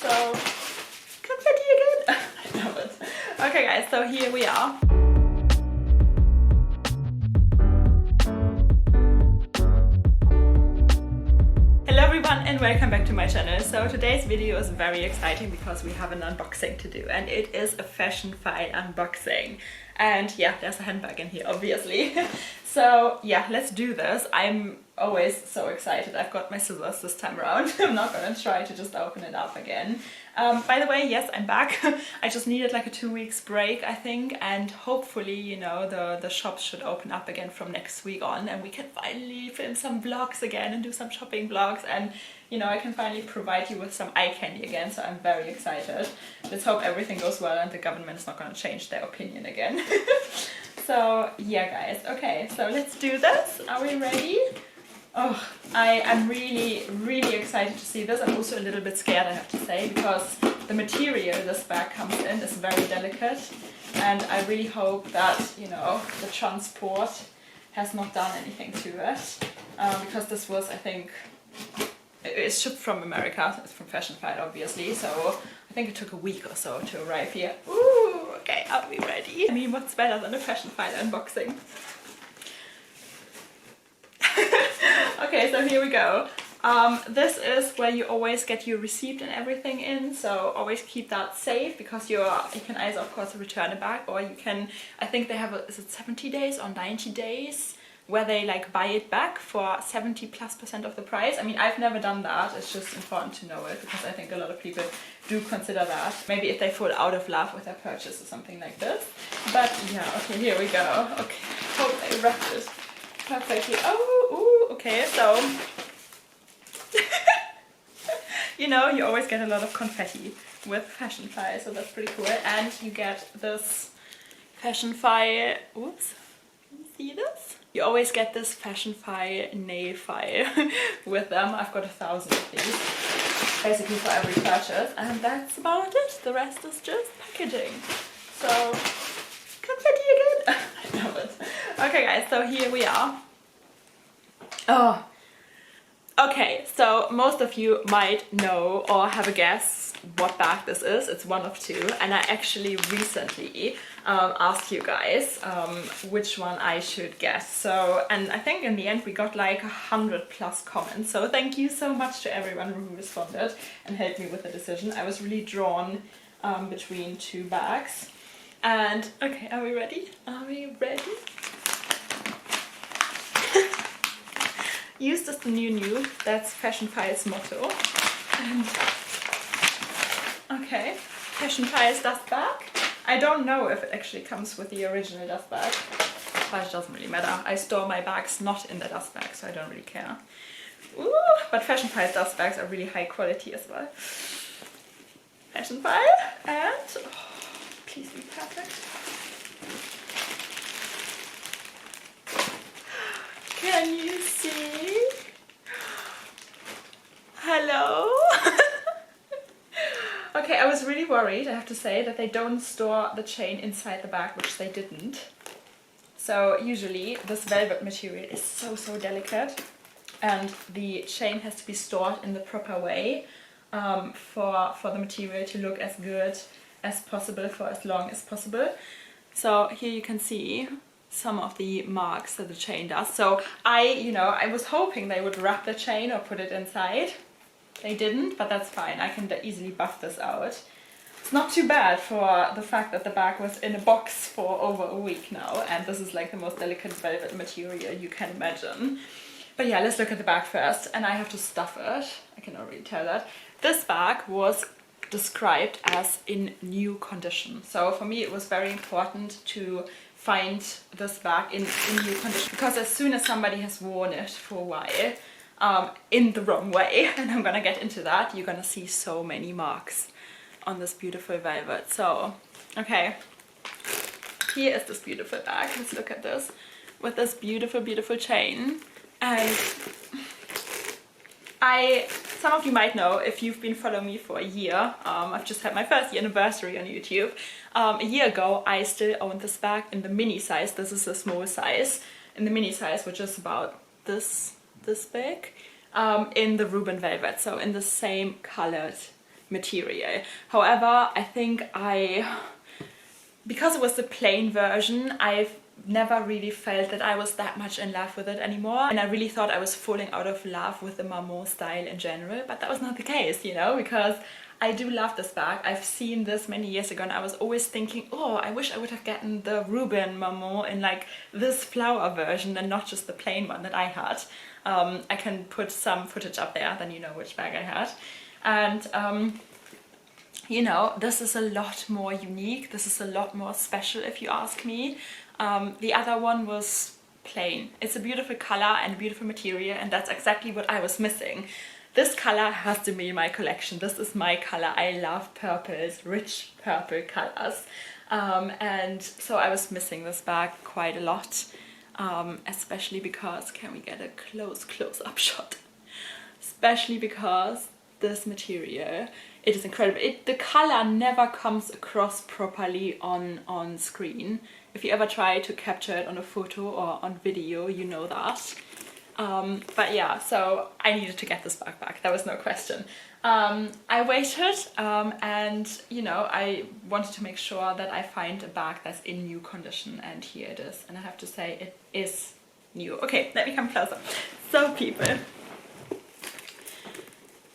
So, confetti again! I love it. Okay guys, so here we are. Hello everyone and welcome back to my channel. So today's video is very exciting because we have an unboxing to do and it is a Fashionphile unboxing. And yeah, there's a handbag in here obviously. So yeah, let's do this. I'm always so excited. I've got my scissors this time around. I'm not gonna try to just open it up again. By the way, yes, I'm back. I just needed like a 2 weeks break, I think, and hopefully, you know, the shops should open up again from next week on and we can finally film some vlogs again and do some shopping vlogs, and you know, I can finally provide you with some eye candy again, so I'm very excited. Let's hope everything goes well and the government is not going to change their opinion again. So yeah guys, okay, so let's do this. Are we ready? Oh, I'm really excited to see this. I'm also a little bit scared, I have to say, because the material this bag comes in is very delicate and I really hope that, you know, the transport has not done anything to it, because this was, I think, it's shipped from America, it's from Fashionphile obviously, so I think it took a week or so to arrive here. Ooh, okay, are we ready? I mean, what's better than a Fashionphile unboxing? Okay, so here we go. This is where you always get your receipt and everything in, so always keep that safe because you can either of course return it back, or you can, I think they have is it 70 days or 90 days where they like buy it back for 70+% of the price. I mean, I've never done that, it's just important to know it because I think a lot of people do consider that. Maybe if they fall out of love with their purchase or something like this. But yeah, okay, here we go. Okay, hope I wrapped it perfectly. Oh, ooh, okay, so you know, you always get a lot of confetti with Fashionphile, so that's pretty cool. And you get this Fashionphile, oops, can you see this? You always get this Fashionphile nail file with them. I've got 1,000 of these, basically for every purchase, and that's about it. The rest is just packaging. So, confetti again! I love it. Okay guys, so here we are. Oh, okay, so most of you might know or have a guess what bag this is. It's one of two, and I actually recently asked you guys which one I should guess. So, and I think in the end we got like 100+ comments, so thank you so much to everyone who responded and helped me with the decision. I was really drawn between two bags. And okay, are we ready? Are we ready? Used as the new, that's Fashionphile's motto. And okay, Fashionphile's dust bag. I don't know if it actually comes with the original dust bag, but it doesn't really matter. I store my bags not in the dust bag, so I don't really care. Ooh, but Fashionphile's dust bags are really high quality as well. Fashionphile, and oh, please be perfect. Can you see? Hello? Okay, I was really worried, I have to say, that they don't store the chain inside the bag, which they didn't. So usually this velvet material is so delicate and the chain has to be stored in the proper way for the material to look as good as possible for as long as possible. So here you can see some of the marks that the chain does. So I was hoping they would wrap the chain or put it inside. They didn't, but that's fine. I can easily buff this out. It's not too bad for the fact that the bag was in a box for over a week now, and this is like the most delicate velvet material you can imagine. But yeah, let's look at the bag first, and I have to stuff it. I can already tell that. This bag was described as in new condition. So for me it was very important to find this bag in new condition, because as soon as somebody has worn it for a while in the wrong way, and I'm gonna get into that, you're gonna see so many marks on this beautiful velvet. So okay, here is this beautiful bag. Let's look at this with this beautiful chain. And some of you might know, if you've been following me for a year, I've just had my first anniversary on YouTube. A year ago I still owned this bag in the mini size. This is a small size. In the mini size, which is about this big, in the rubin velvet, so in the same colored material. However, I think because it was the plain version, I've never really felt that I was that much in love with it anymore, and I really thought I was falling out of love with the Marmont style in general, but that was not the case, you know, because I do love this bag. I've seen this many years ago and I was always thinking, oh, I wish I would have gotten the Rubin Marmont in like this flower version and not just the plain one that I had. I can put some footage up there, then you know which bag I had. And you know, this is a lot more unique, this is a lot more special if you ask me. The other one was plain. It's a beautiful color and beautiful material, and that's exactly what I was missing. This color has to be in my collection. This is my color. I love purples, rich purple colors. And so I was missing this bag quite a lot, especially because, can we get a close-up shot? Especially because this material, it is incredible. The color never comes across properly on screen. If you ever try to capture it on a photo or on video, you know that. But yeah, so I needed to get this bag back, there was no question. I waited and, you know, I wanted to make sure that I find a bag that's in new condition, and here it is. And I have to say, it is new. Okay, let me come closer. So people,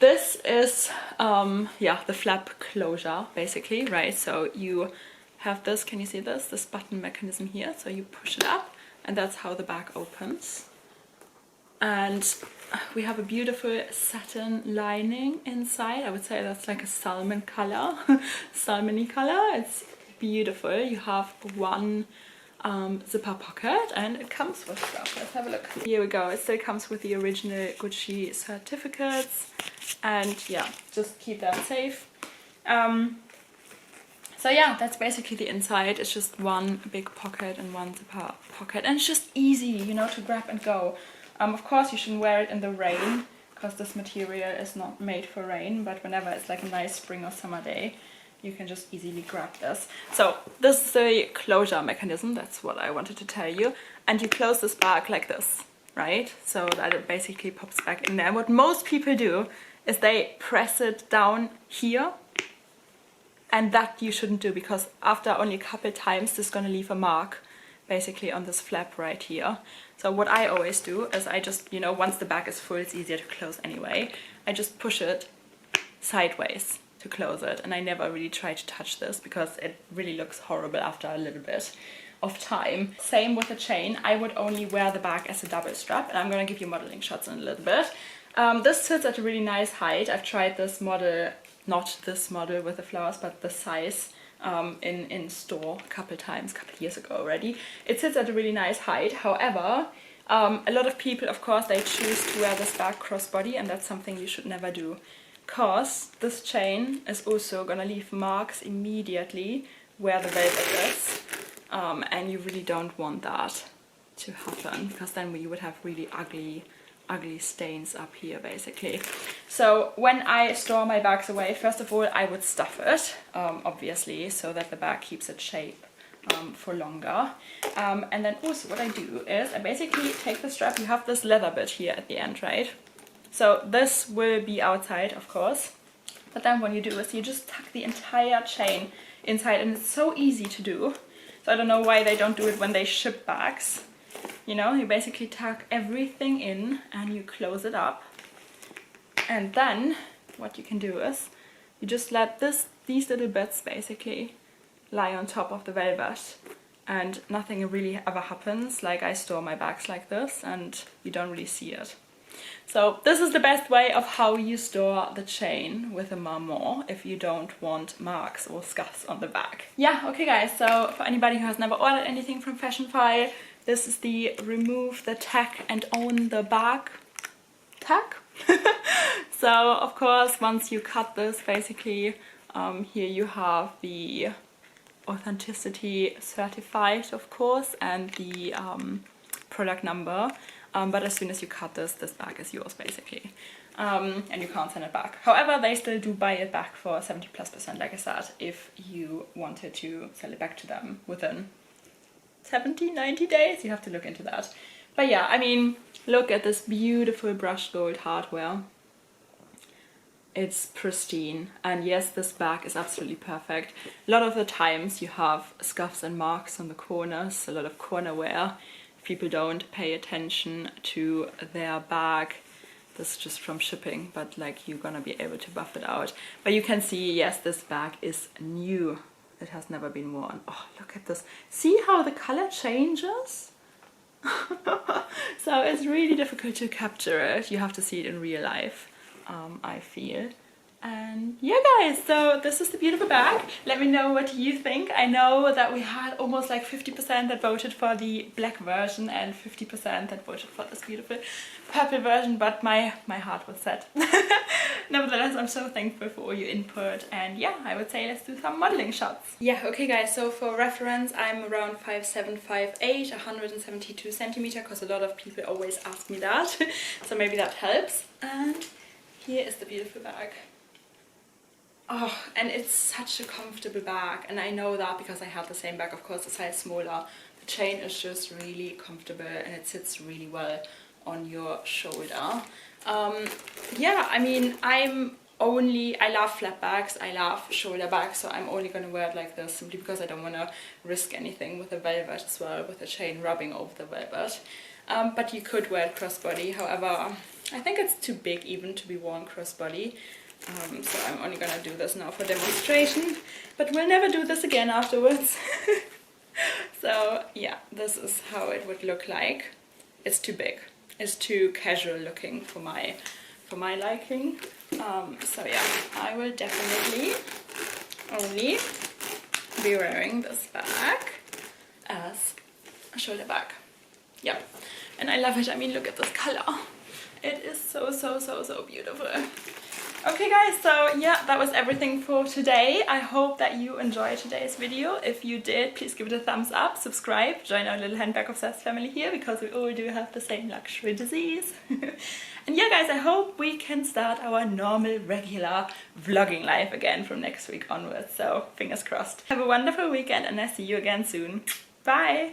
this is, yeah, the flap closure, basically, right? So you have this, can you see this? This button mechanism here. So you push it up and that's how the bag opens. And we have a beautiful satin lining inside. I would say that's like a salmon color, salmon-y color. It's beautiful. You have one zipper pocket and it comes with stuff. Let's have a look. Here we go. It still comes with the original Gucci certificates, and yeah, just keep that safe. So yeah, that's basically the inside. It's just one big pocket and one zipper pocket, and it's just easy, you know, to grab and go. Of course you shouldn't wear it in the rain because this material is not made for rain, but whenever it's like a nice spring or summer day, you can just easily grab this. So this is the closure mechanism, that's what I wanted to tell you. And you close this bag like this, right? So that it basically pops back in there. What most people do is they press it down here, and that you shouldn't do, because after only a couple times this is going to leave a mark basically on this flap right here. So what I always do is I just, you know, once the bag is full, it's easier to close anyway, I just push it sideways to close it, and I never really try to touch this because it really looks horrible after a little bit of time. Same with the chain. I would only wear the bag as a double strap, and I'm going to give you modeling shots in a little bit. This sits at a really nice height. I've tried this model, not this model with the flowers, but the size in store a couple years ago already. It sits at a really nice height. However, a lot of people, of course, they choose to wear this bag crossbody, and that's something you should never do, because this chain is also gonna leave marks immediately where the velvet is, and you really don't want that to happen, because then you would have really ugly stains up here basically. So when I store my bags away, first of all I would stuff it, obviously, so that the bag keeps its shape for longer. And then also what I do is I basically take the strap. You have this leather bit here at the end, right? So this will be outside, of course, but then what you do is you just tuck the entire chain inside, and it's so easy to do. So I don't know why they don't do it when they ship bags. You know, you basically tuck everything in and you close it up. And then what you can do is you just let these little bits basically lie on top of the velvet, and nothing really ever happens. Like, I store my bags like this and you don't really see it. So this is the best way of how you store the chain with a Marmont if you don't want marks or scuffs on the bag. Yeah, okay guys, so for anybody who has never ordered anything from Fashionphile, this is the remove the tag and own the bag tag. So of course, once you cut this, basically here you have the authenticity certified, of course, and the product number. But as soon as you cut this bag is yours basically, and you can't send it back. However, they still do buy it back for 70+%, like I said, if you wanted to sell it back to them within 70-90 days. You have to look into that. But yeah, I mean, look at this beautiful brushed gold hardware. It's pristine, and yes, this bag is absolutely perfect. A lot of the times you have scuffs and marks on the corners, a lot of corner wear. People don't pay attention to their bag. This is just from shipping, but like you're gonna be able to buff it out. But you can see, yes, this bag is new. It has never been worn. Oh, look at this. See how the color changes? So it's really difficult to capture it. You have to see it in real life. I feel. And yeah guys, so this is the beautiful bag. Let me know what you think. I know that we had almost like 50% that voted for the black version and 50% that voted for this beautiful purple version, but my heart was set. Nevertheless, I'm so thankful for all your input, and yeah, I would say let's do some modeling shots. Yeah, okay guys, so for reference, I'm around 5'7", 5'8", 172 centimeter, because a lot of people always ask me that, so maybe that helps. And here is the beautiful bag. Oh, and it's such a comfortable bag, and I know that because I have the same bag, of course, a size smaller. The chain is just really comfortable and it sits really well on your shoulder. Yeah, I mean, I love flat bags, I love shoulder bags, so I'm only gonna wear it like this simply because I don't want to risk anything with the velvet as well, with the chain rubbing over the velvet. But you could wear it crossbody, however, I think it's too big even to be worn crossbody. So I'm only gonna do this now for demonstration, but we'll never do this again afterwards. So yeah, this is how it would look like. It's too big. It's too casual looking for my liking. So yeah, I will definitely only be wearing this bag as a shoulder bag. Yep, and I love it. I mean, look at this color. It is so beautiful. Okay guys, so yeah, that was everything for today. I hope that you enjoyed today's video. If you did, please give it a thumbs up, subscribe, join our little handbag obsessed family here, because we all do have the same luxury disease. And yeah guys, I hope we can start our normal, regular vlogging life again from next week onwards. So fingers crossed. Have a wonderful weekend and I'll see you again soon. Bye!